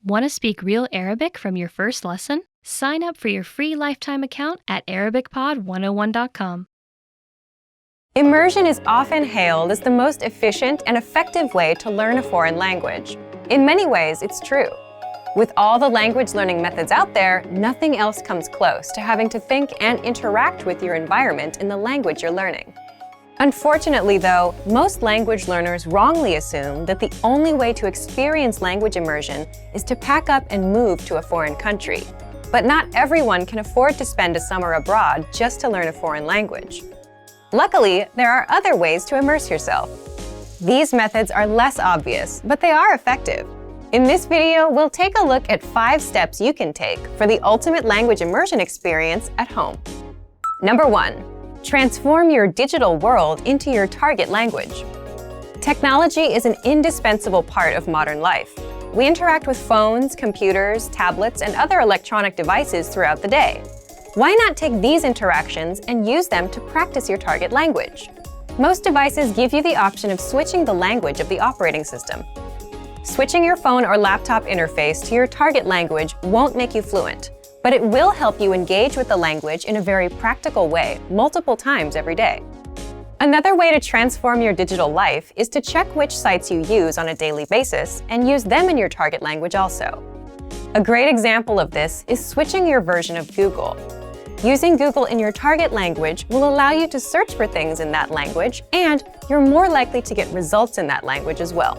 Want to speak real Arabic from your first lesson? Sign up for your free lifetime account at ArabicPod101.com. Immersion is often hailed as the most efficient and effective way to learn a foreign language. In many ways, it's true. With all the language learning methods out there, nothing else comes close to having to think and interact with your environment in the language you're learning. Unfortunately, though, most language learners wrongly assume that the only way to experience language immersion is to pack up and move to a foreign country. But not everyone can afford to spend a summer abroad just to learn a foreign language. Luckily, there are other ways to immerse yourself. These methods are less obvious, but they are effective. In this video, we'll take a look at 5 steps you can take for the ultimate language immersion experience at home. Number 1. Transform your digital world into your target language. Technology is an indispensable part of modern life. We interact with phones, computers, tablets, and other electronic devices throughout the day. Why not take these interactions and use them to practice your target language? Most devices give you the option of switching the language of the operating system. Switching your phone or laptop interface to your target language won't make you fluent, but it will help you engage with the language in a very practical way multiple times every day. Another way to transform your digital life is to check which sites you use on a daily basis and use them in your target language also. A great example of this is switching your version of Google. Using Google in your target language will allow you to search for things in that language, and you're more likely to get results in that language as well.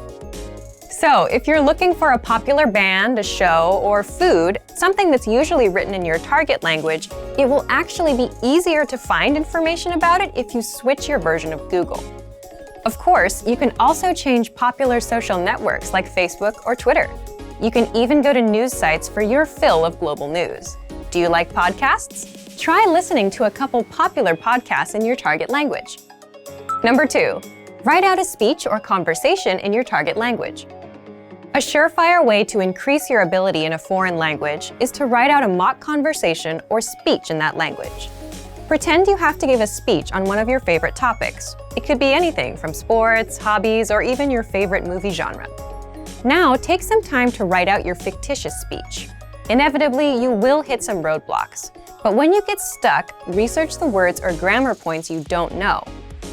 So, if you're looking for a popular band, a show, or food, something that's usually written in your target language, it will actually be easier to find information about it if you switch your version of Google. Of course, you can also change popular social networks like Facebook or Twitter. You can even go to news sites for your fill of global news. Do you like podcasts? Try listening to a couple popular podcasts in your target language. Number 2. Write out a speech or conversation in your target language. A surefire way to increase your ability in a foreign language is to write out a mock conversation or speech in that language. Pretend you have to give a speech on one of your favorite topics. It could be anything from sports, hobbies, or even your favorite movie genre. Now, take some time to write out your fictitious speech. Inevitably, you will hit some roadblocks, but when you get stuck, research the words or grammar points you don't know.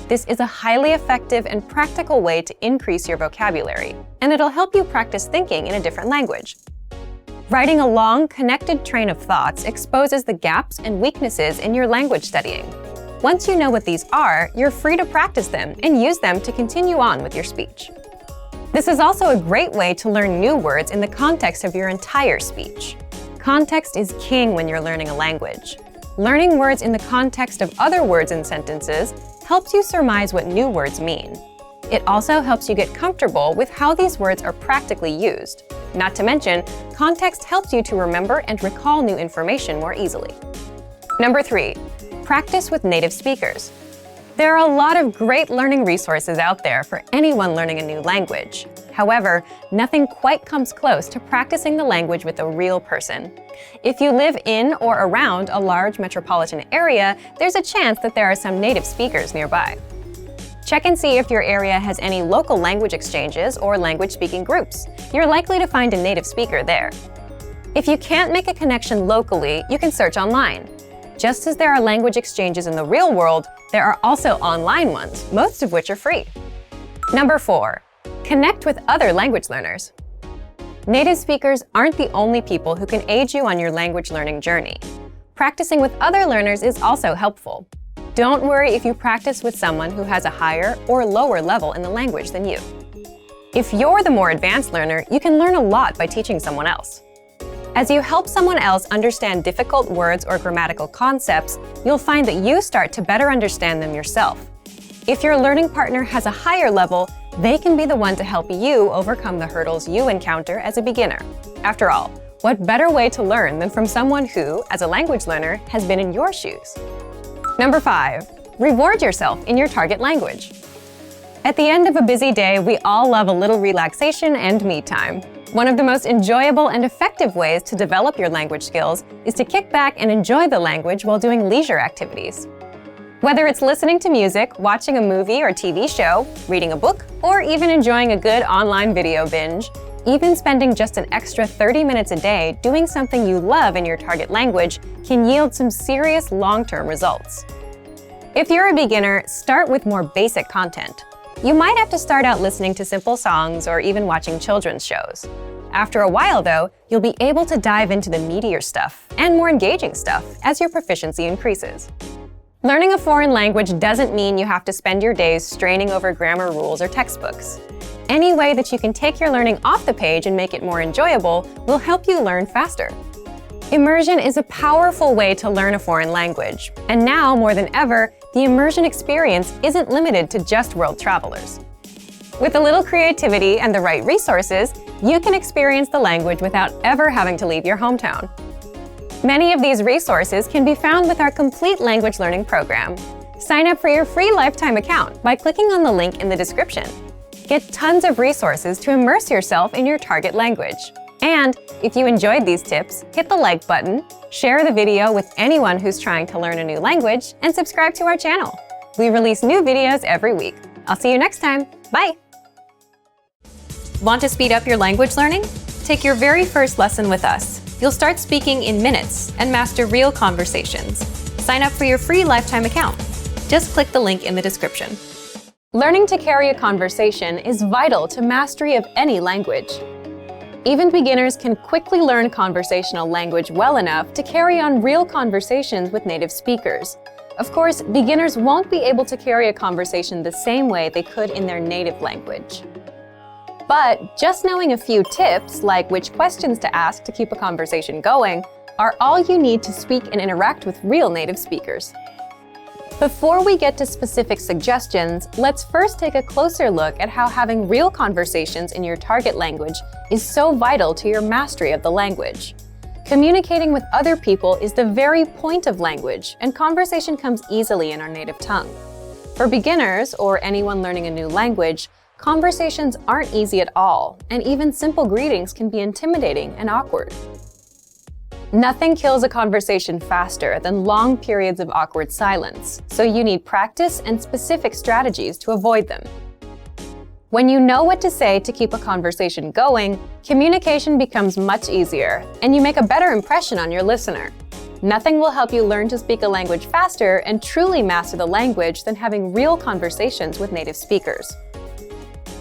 This is a highly effective and practical way to increase your vocabulary, and it'll help you practice thinking in a different language. Writing a long, connected train of thoughts exposes the gaps and weaknesses in your language studying. Once you know what these are, you're free to practice them and use them to continue on with your speech. This is also a great way to learn new words in the context of your entire speech. Context is king when you're learning a language. Learning words in the context of other words and sentences helps you surmise what new words mean. It also helps you get comfortable with how these words are practically used. Not to mention, context helps you to remember and recall new information more easily. Number 3. Practice with native speakers. There are a lot of great learning resources out there for anyone learning a new language. However, nothing quite comes close to practicing the language with a real person. If you live in or around a large metropolitan area, there's a chance that there are some native speakers nearby. Check and see if your area has any local language exchanges or language-speaking groups. You're likely to find a native speaker there. If you can't make a connection locally, you can search online. Just as there are language exchanges in the real world, there are also online ones, most of which are free. Number 4. Connect with other language learners. Native speakers aren't the only people who can aid you on your language learning journey. Practicing with other learners is also helpful. Don't worry if you practice with someone who has a higher or lower level in the language than you. If you're the more advanced learner, you can learn a lot by teaching someone else. As you help someone else understand difficult words or grammatical concepts, you'll find that you start to better understand them yourself. If your learning partner has a higher level, they can be the one to help you overcome the hurdles you encounter as a beginner. After all, what better way to learn than from someone who, as a language learner, has been in your shoes? Number 5. Reward yourself in your target language. At the end of a busy day, we all love a little relaxation and me time. One of the most enjoyable and effective ways to develop your language skills is to kick back and enjoy the language while doing leisure activities. Whether it's listening to music, watching a movie or TV show, reading a book, or even enjoying a good online video binge, Even spending just an extra 30 minutes a day doing something you love in your target language can yield some serious long-term results. If you're a beginner, start with more basic content. You might have to start out listening to simple songs or even watching children's shows. After a while, though, you'll be able to dive into the meatier stuff and more engaging stuff as your proficiency increases. Learning a foreign language doesn't mean you have to spend your days straining over grammar rules or textbooks. Any way that you can take your learning off the page and make it more enjoyable will help you learn faster. Immersion is a powerful way to learn a foreign language, and now more than ever, the immersion experience isn't limited to just world travelers. With a little creativity and the right resources, you can experience the language without ever having to leave your hometown. Many of these resources can be found with our complete language learning program. Sign up for your free lifetime account by clicking on the link in the description. Get tons of resources to immerse yourself in your target language. And if you enjoyed these tips, hit the like button, share the video with anyone who's trying to learn a new language, and subscribe to our channel. We release new videos every week. I'll see you next time. Bye! Want to speed up your language learning? Take your very first lesson with us. You'll start speaking in minutes and master real conversations. Sign up for your free lifetime account. Just click the link in the description. Learning to carry a conversation is vital to mastery of any language. Even beginners can quickly learn conversational language well enough to carry on real conversations with native speakers. Of course, beginners won't be able to carry a conversation the same way they could in their native language. But just knowing a few tips, like which questions to ask to keep a conversation going, are all you need to speak and interact with real native speakers. Before we get to specific suggestions, let's first take a closer look at how having real conversations in your target language is so vital to your mastery of the language. Communicating with other people is the very point of language, and conversation comes easily in our native tongue. For beginners, or anyone learning a new language, conversations aren't easy at all, and even simple greetings can be intimidating and awkward. Nothing kills a conversation faster than long periods of awkward silence, so you need practice and specific strategies to avoid them. When you know what to say to keep a conversation going, communication becomes much easier, and you make a better impression on your listener. Nothing will help you learn to speak a language faster and truly master the language than having real conversations with native speakers.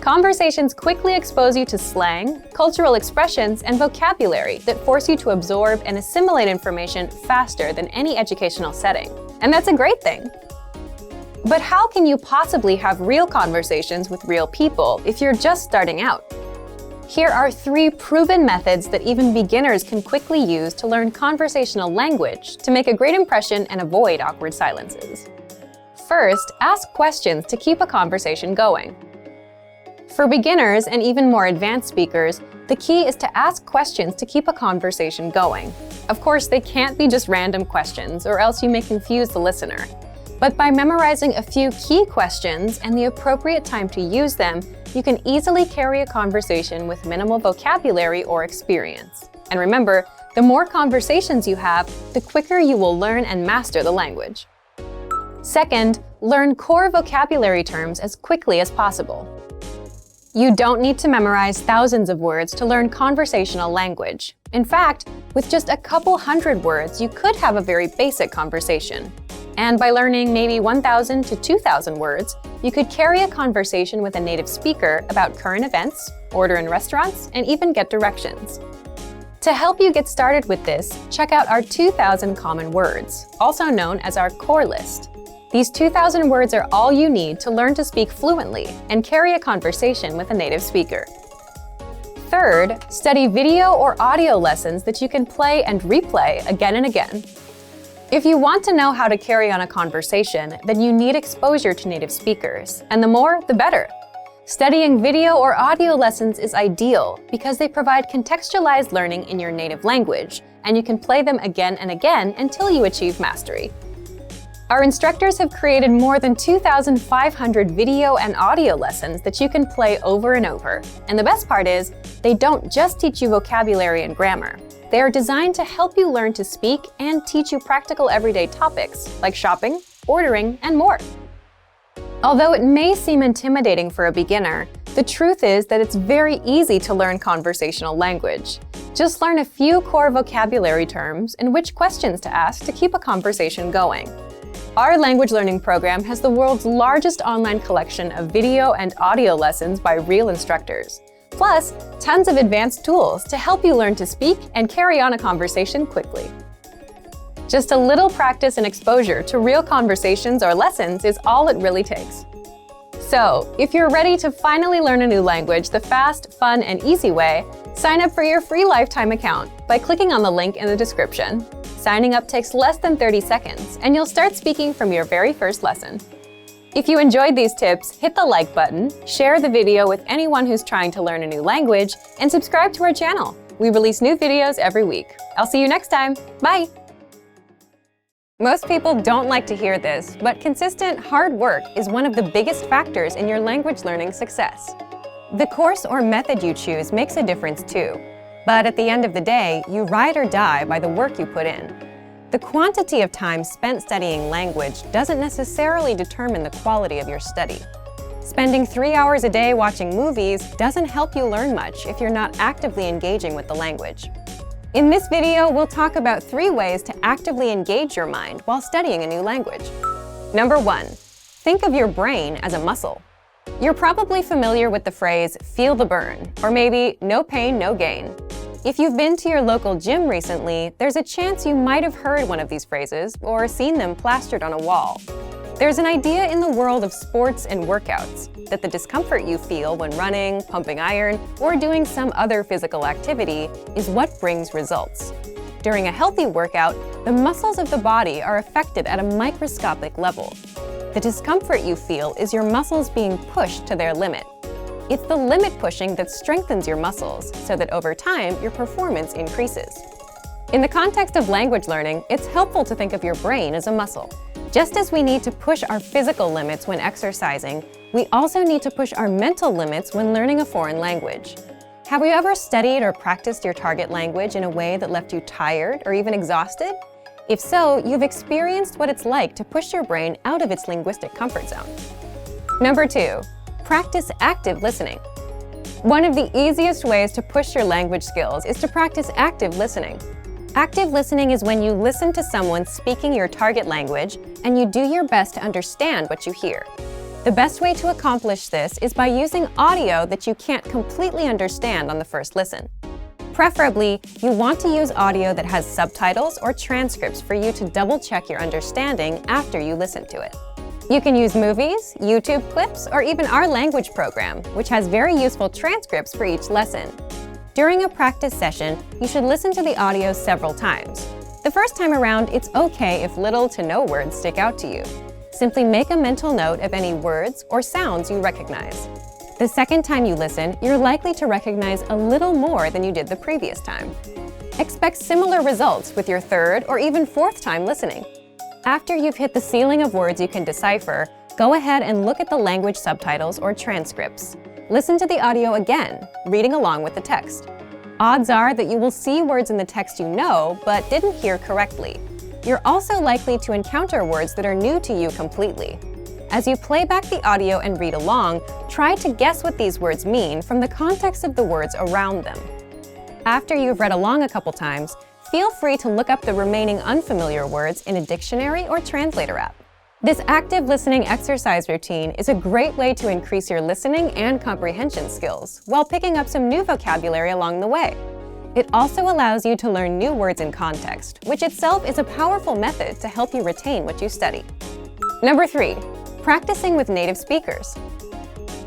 Conversations quickly expose you to slang, cultural expressions, and vocabulary that force you to absorb and assimilate information faster than any educational setting. And that's a great thing. But how can you possibly have real conversations with real people if you're just starting out? Here are 3 proven methods that even beginners can quickly use to learn conversational language to make a great impression and avoid awkward silences. First, ask questions to keep a conversation going. For beginners and even more advanced speakers, the key is to ask questions to keep a conversation going. Of course, they can't be just random questions, or else you may confuse the listener. But by memorizing a few key questions and the appropriate time to use them, you can easily carry a conversation with minimal vocabulary or experience. And remember, the more conversations you have, the quicker you will learn and master the language. Second, learn core vocabulary terms as quickly as possible. You don't need to memorize thousands of words to learn conversational language. In fact, with just a couple hundred words, you could have a very basic conversation. And by learning maybe 1,000 to 2,000 words, you could carry a conversation with a native speaker about current events, order in restaurants, and even get directions. To help you get started with this, check out our 2,000 common words, also known as our core list. These 2,000 words are all you need to learn to speak fluently and carry a conversation with a native speaker. Third, study video or audio lessons that you can play and replay again and again. If you want to know how to carry on a conversation, then you need exposure to native speakers, and the more, the better. Studying video or audio lessons is ideal because they provide contextualized learning in your native language, and you can play them again and again until you achieve mastery. Our instructors have created more than 2,500 video and audio lessons that you can play over and over. And the best part is, they don't just teach you vocabulary and grammar. They are designed to help you learn to speak and teach you practical everyday topics like shopping, ordering, and more. Although it may seem intimidating for a beginner, The truth is that it's very easy to learn conversational language. Just learn a few core vocabulary terms and which questions to ask to keep a conversation going. Our language learning program has the world's largest online collection of video and audio lessons by real instructors, plus tons of advanced tools to help you learn to speak and carry on a conversation quickly. Just a little practice and exposure to real conversations or lessons is all it really takes. So, if you're ready to finally learn a new language the fast, fun, and easy way, sign up for your free lifetime account by clicking on the link in the description. Signing up takes less than 30 seconds, and you'll start speaking from your very first lesson. If you enjoyed these tips, hit the like button, share the video with anyone who's trying to learn a new language, and subscribe to our channel. We release new videos every week. I'll see you next time. Bye! Most people don't like to hear this, but consistent, hard work is one of the biggest factors in your language learning success. The course or method you choose makes a difference too, but at the end of the day, you ride or die by the work you put in. The quantity of time spent studying language doesn't necessarily determine the quality of your study. Spending 3 hours a day watching movies doesn't help you learn much if you're not actively engaging with the language. In this video, we'll talk about 3 ways to actively engage your mind while studying a new language. Number 1. Think of your brain as a muscle. You're probably familiar with the phrase, feel the burn, or maybe no pain, no gain. If you've been to your local gym recently, there's a chance you might have heard one of these phrases or seen them plastered on a wall. There's an idea in the world of sports and workouts that the discomfort you feel when running, pumping iron, or doing some other physical activity is what brings results. During a healthy workout, the muscles of the body are affected at a microscopic level. The discomfort you feel is your muscles being pushed to their limit. It's the limit pushing that strengthens your muscles so that over time, your performance increases. In the context of language learning, it's helpful to think of your brain as a muscle. Just as we need to push our physical limits when exercising, we also need to push our mental limits when learning a foreign language. Have you ever studied or practiced your target language in a way that left you tired or even exhausted? If so, you've experienced what it's like to push your brain out of its linguistic comfort zone. Number 2, practice active listening. One of the easiest ways to push your language skills is to practice active listening. Active listening is when you listen to someone speaking your target language and you do your best to understand what you hear. The best way to accomplish this is by using audio that you can't completely understand on the first listen. Preferably, you want to use audio that has subtitles or transcripts for you to double-check your understanding after you listen to it. You can use movies, YouTube clips, or even our language program, which has very useful transcripts for each lesson. During a practice session, you should listen to the audio several times. The first time around, it's okay if little to no words stick out to you. Simply make a mental note of any words or sounds you recognize. The second time you listen, you're likely to recognize a little more than you did the previous time. Expect similar results with your third or even fourth time listening. After you've hit the ceiling of words you can decipher, go ahead and look at the language subtitles or transcripts. Listen to the audio again, reading along with the text. Odds are that you will see words in the text you know, but didn't hear correctly. You're also likely to encounter words that are new to you completely. As you play back the audio and read along, try to guess what these words mean from the context of the words around them. After you've read along a couple times, feel free to look up the remaining unfamiliar words in a dictionary or translator app. This active listening exercise routine is a great way to increase your listening and comprehension skills while picking up some new vocabulary along the way. It also allows you to learn new words in context, which itself is a powerful method to help you retain what you study. Number 3, practicing with native speakers.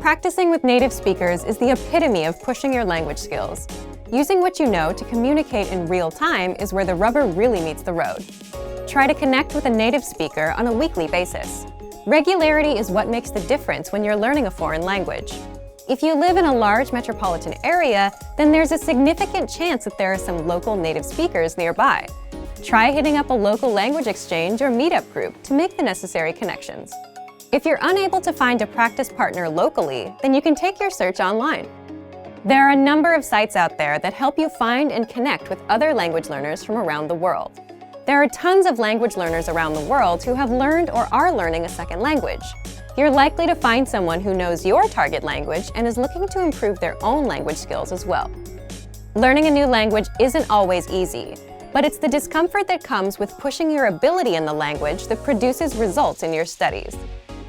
Practicing with native speakers is the epitome of pushing your language skills. Using what you know to communicate in real time is where the rubber really meets the road. Try to connect with a native speaker on a weekly basis. Regularity is what makes the difference when you're learning a foreign language. If you live in a large metropolitan area, then there's a significant chance that there are some local native speakers nearby. Try hitting up a local language exchange or meetup group to make the necessary connections. If you're unable to find a practice partner locally, then you can take your search online. There are a number of sites out there that help you find and connect with other language learners from around the world. There are tons of language learners around the world who have learned or are learning a second language. you're likely to find someone who knows your target language and is looking to improve their own language skills as well. Learning a new language isn't always easy, but it's the discomfort that comes with pushing your ability in the language that produces results in your studies.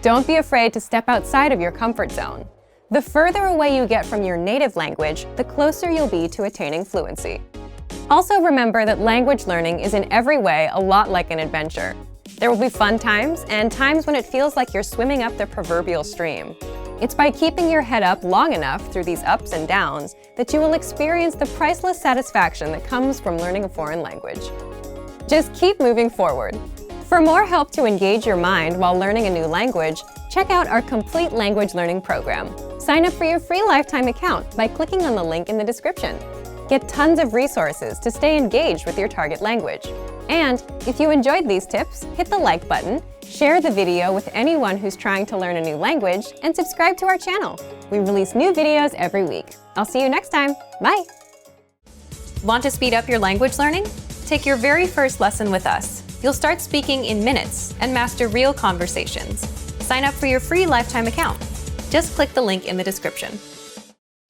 Don't be afraid to step outside of your comfort zone. The further away you get from your native language, the closer you'll be to attaining fluency. Also remember that language learning is in every way a lot like an adventure. There will be fun times and times when it feels like you're swimming up the proverbial stream. It's by keeping your head up long enough through these ups and downs that you will experience the priceless satisfaction that comes from learning a foreign language. Just keep moving forward. For more help to engage your mind while learning a new language, check out our complete language learning program. Sign up for your free lifetime account by clicking on the link in the description. Get tons of resources to stay engaged with your target language. And if you enjoyed these tips, hit the like button, share the video with anyone who's trying to learn a new language, and subscribe to our channel. We release new videos every week. I'll see you next time. Bye! Want to speed up your language learning? Take your very first lesson with us. You'll start speaking in minutes and master real conversations. Sign up for your free lifetime account. Just click the link in the description.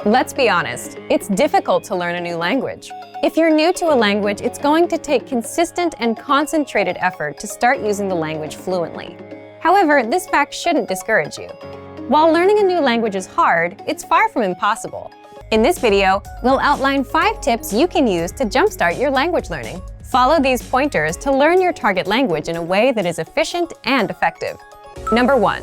Let's be honest, it's difficult to learn a new language. If you're new to a language, it's going to take consistent and concentrated effort to start using the language fluently. However, this fact shouldn't discourage you. While learning a new language is hard, it's far from impossible. In this video, we'll outline 5 tips you can use to jumpstart your language learning. Follow these pointers to learn your target language in a way that is efficient and effective. Number 1.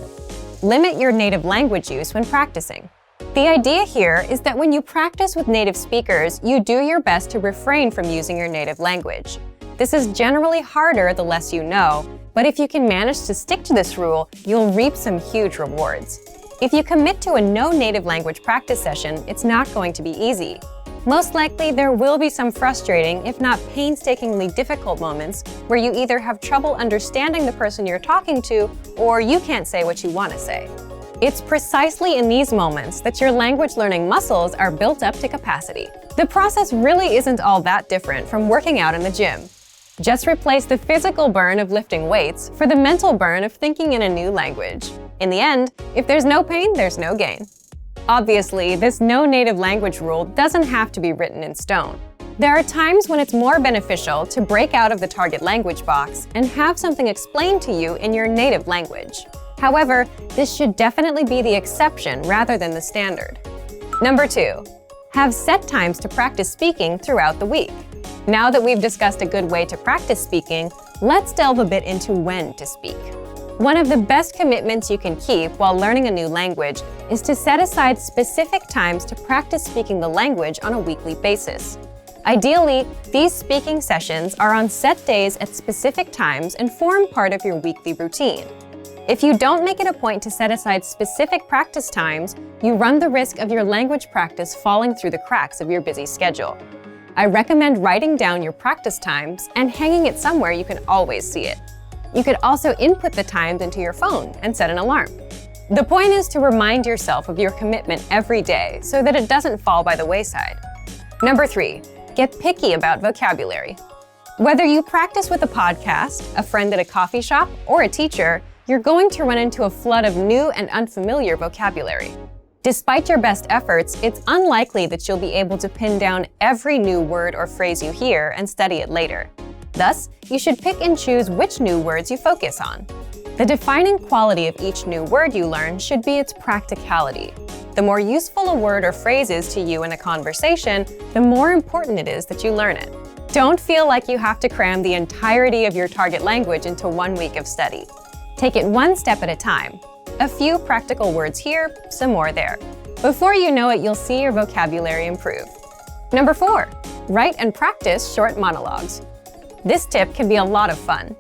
Limit your native language use when practicing. The idea here is that when you practice with native speakers, you do your best to refrain from using your native language. This is generally harder the less you know, but if you can manage to stick to this rule, you'll reap some huge rewards. If you commit to a no native language practice session, it's not going to be easy. Most likely, there will be some frustrating, if not painstakingly difficult moments where you either have trouble understanding the person you're talking to, or you can't say what you want to say. It's precisely in these moments that your language learning muscles are built up to capacity. The process really isn't all that different from working out in the gym. Just replace the physical burn of lifting weights for the mental burn of thinking in a new language. In the end, if there's no pain, there's no gain. Obviously, this no native language rule doesn't have to be written in stone. There are times when it's more beneficial to break out of the target language box and have something explained to you in your native language. However, this should definitely be the exception rather than the standard. Number 2. Have set times to practice speaking throughout the week. Now that we've discussed a good way to practice speaking, let's delve a bit into when to speak. One of the best commitments you can keep while learning a new language is to set aside specific times to practice speaking the language on a weekly basis. Ideally, these speaking sessions are on set days at specific times and form part of your weekly routine. If you don't make it a point to set aside specific practice times, you run the risk of your language practice falling through the cracks of your busy schedule. I recommend writing down your practice times and hanging it somewhere you can always see it. You could also input the times into your phone and set an alarm. The point is to remind yourself of your commitment every day so that it doesn't fall by the wayside. Number 3, get picky about vocabulary. Whether you practice with a podcast, a friend at a coffee shop, or a teacher, you're going to run into a flood of new and unfamiliar vocabulary. Despite your best efforts, it's unlikely that you'll be able to pin down every new word or phrase you hear and study it later. Thus, you should pick and choose which new words you focus on. The defining quality of each new word you learn should be its practicality. The more useful a word or phrase is to you in a conversation, the more important it is that you learn it. Don't feel like you have to cram the entirety of your target language into 1 week of study. Take it one step at a time. A few practical words here, some more there. Before you know it, you'll see your vocabulary improve. Number 4, write and practice short monologues. This tip can be a lot of fun.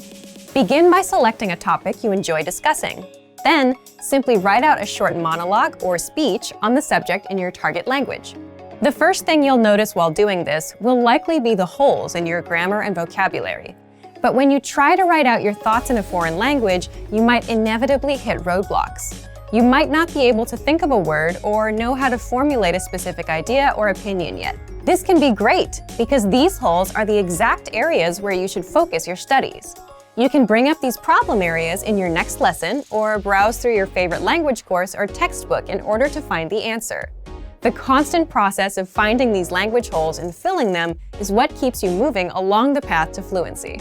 Begin by selecting a topic you enjoy discussing. Then, simply write out a short monologue or speech on the subject in your target language. The first thing you'll notice while doing this will likely be the holes in your grammar and vocabulary. But when you try to write out your thoughts in a foreign language, you might inevitably hit roadblocks. You might not be able to think of a word or know how to formulate a specific idea or opinion yet. This can be great because these holes are the exact areas where you should focus your studies. You can bring up these problem areas in your next lesson or browse through your favorite language course or textbook in order to find the answer. The constant process of finding these language holes and filling them is what keeps you moving along the path to fluency.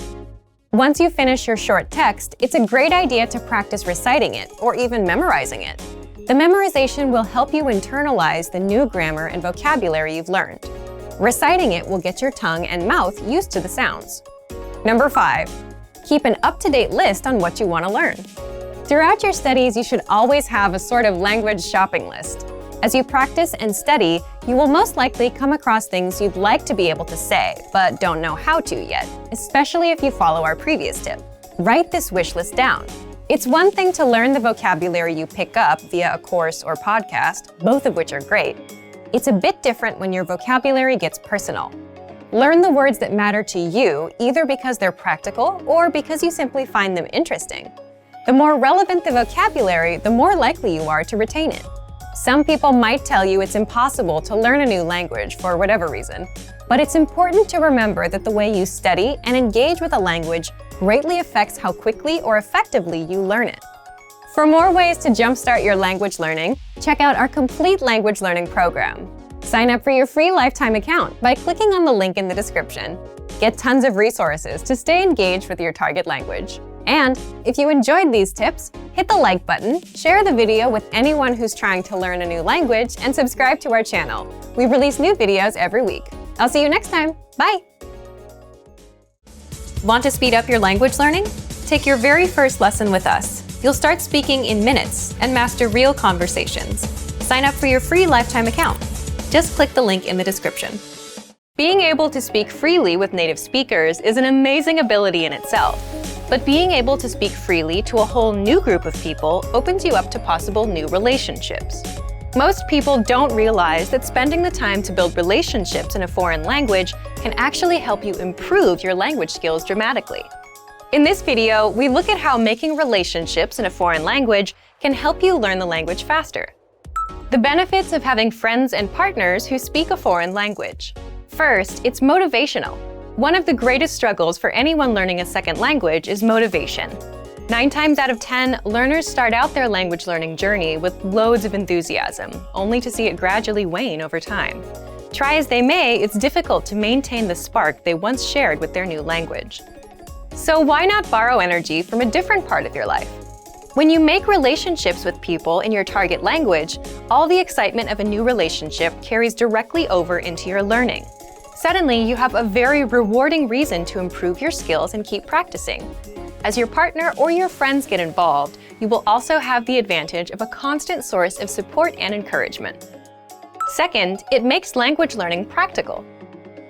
Once you finish your short text, it's a great idea to practice reciting it or even memorizing it. The memorization will help you internalize the new grammar and vocabulary you've learned. Reciting it will get your tongue and mouth used to the sounds. Number 5. Keep an up-to-date list on what you want to learn. Throughout your studies, you should always have a sort of language shopping list. As you practice and study, you will most likely come across things you'd like to be able to say, but don't know how to yet, especially if you follow our previous tip. Write this wish list down. It's one thing to learn the vocabulary you pick up via a course or podcast, both of which are great. It's a bit different when your vocabulary gets personal. Learn the words that matter to you, either because they're practical or because you simply find them interesting. The more relevant the vocabulary, the more likely you are to retain it. Some people might tell you it's impossible to learn a new language for whatever reason, but it's important to remember that the way you study and engage with a language greatly affects how quickly or effectively you learn it. For more ways to jumpstart your language learning, check out our complete language learning program. Sign up for your free lifetime account by clicking on the link in the description. Get tons of resources to stay engaged with your target language. And if you enjoyed these tips, hit the like button, share the video with anyone who's trying to learn a new language, and subscribe to our channel. We release new videos every week. I'll see you next time. Bye! Want to speed up your language learning? Take your very first lesson with us. You'll start speaking in minutes and master real conversations. Sign up for your free lifetime account. Just click the link in the description. Being able to speak freely with native speakers is an amazing ability in itself. But being able to speak freely to a whole new group of people opens you up to possible new relationships. Most people don't realize that spending the time to build relationships in a foreign language can actually help you improve your language skills dramatically. In this video, we look at how making relationships in a foreign language can help you learn the language faster. The benefits of having friends and partners who speak a foreign language. First, it's motivational. One of the greatest struggles for anyone learning a second language is motivation. 9 times out of 10, learners start out their language learning journey with loads of enthusiasm, only to see it gradually wane over time. Try as they may, it's difficult to maintain the spark they once shared with their new language. So why not borrow energy from a different part of your life? When you make relationships with people in your target language, all the excitement of a new relationship carries directly over into your learning. Suddenly, you have a very rewarding reason to improve your skills and keep practicing. As your partner or your friends get involved, you will also have the advantage of a constant source of support and encouragement. Second, it makes language learning practical.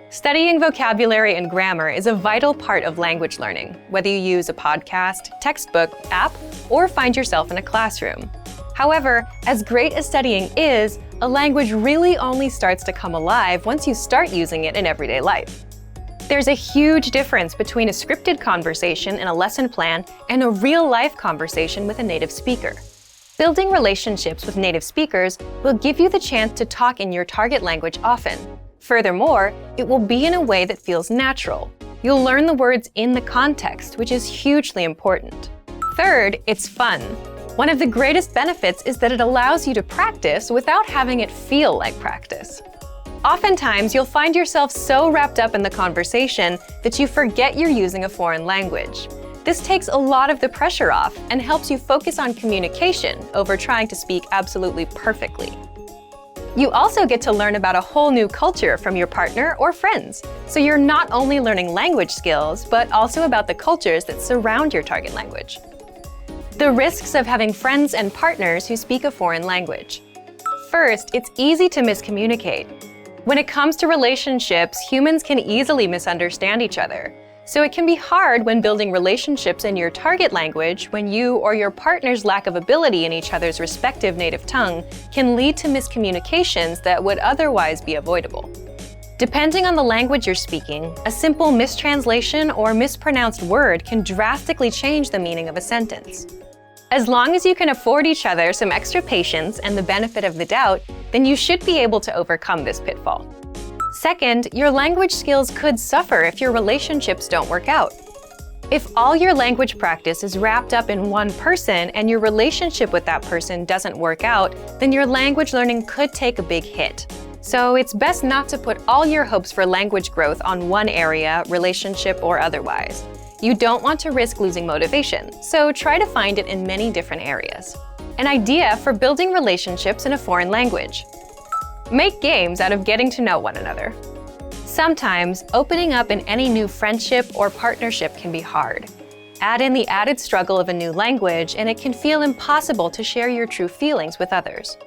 Studying vocabulary and grammar is a vital part of language learning, whether you use a podcast, textbook, app, or find yourself in a classroom. However, as great as studying is, a language really only starts to come alive once you start using it in everyday life. There's a huge difference between a scripted conversation in a lesson plan and a real-life conversation with a native speaker. Building relationships with native speakers will give you the chance to talk in your target language often. Furthermore, it will be in a way that feels natural. You'll learn the words in the context, which is hugely important. Third, it's fun. One of the greatest benefits is that it allows you to practice without having it feel like practice. Oftentimes, you'll find yourself so wrapped up in the conversation that you forget you're using a foreign language. This takes a lot of the pressure off and helps you focus on communication over trying to speak absolutely perfectly. You also get to learn about a whole new culture from your partner or friends, so you're not only learning language skills, but also about the cultures that surround your target language. The risks of having friends and partners who speak a foreign language. First, it's easy to miscommunicate. When it comes to relationships, humans can easily misunderstand each other. So it can be hard when building relationships in your target language when you or your partner's lack of ability in each other's respective native tongue can lead to miscommunications that would otherwise be avoidable. Depending on the language you're speaking, a simple mistranslation or mispronounced word can drastically change the meaning of a sentence. As long as you can afford each other some extra patience and the benefit of the doubt, then you should be able to overcome this pitfall. Second, your language skills could suffer if your relationships don't work out. If all your language practice is wrapped up in one person and your relationship with that person doesn't work out, then your language learning could take a big hit. So it's best not to put all your hopes for language growth on one area, relationship or otherwise. You don't want to risk losing motivation, so try to find it in many different areas. An idea for building relationships in a foreign language. Make games out of getting to know one another. Sometimes, opening up in any new friendship or partnership can be hard. Add in the added struggle of a new language, and it can feel impossible to share your true feelings with others.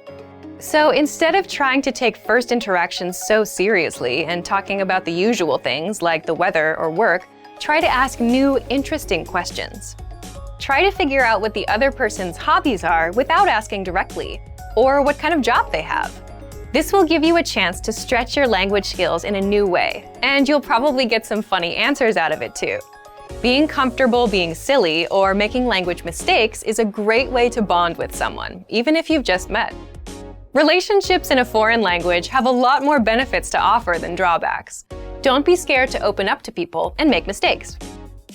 So instead of trying to take first interactions so seriously and talking about the usual things like the weather or work, try to ask new, interesting questions. Try to figure out what the other person's hobbies are without asking directly, or what kind of job they have. This will give you a chance to stretch your language skills in a new way, and you'll probably get some funny answers out of it too. Being comfortable being silly or making language mistakes is a great way to bond with someone, even if you've just met. Relationships in a foreign language have a lot more benefits to offer than drawbacks. Don't be scared to open up to people and make mistakes.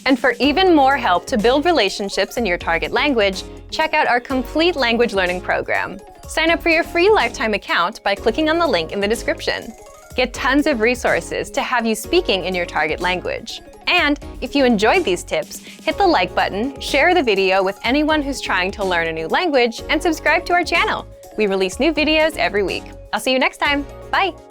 And for even more help to build relationships in your target language, check out our complete language learning program. Sign up for your free lifetime account by clicking on the link in the description. Get tons of resources to have you speaking in your target language. And if you enjoyed these tips, hit the like button, share the video with anyone who's trying to learn a new language, and subscribe to our channel. We release new videos every week. I'll see you next time. Bye!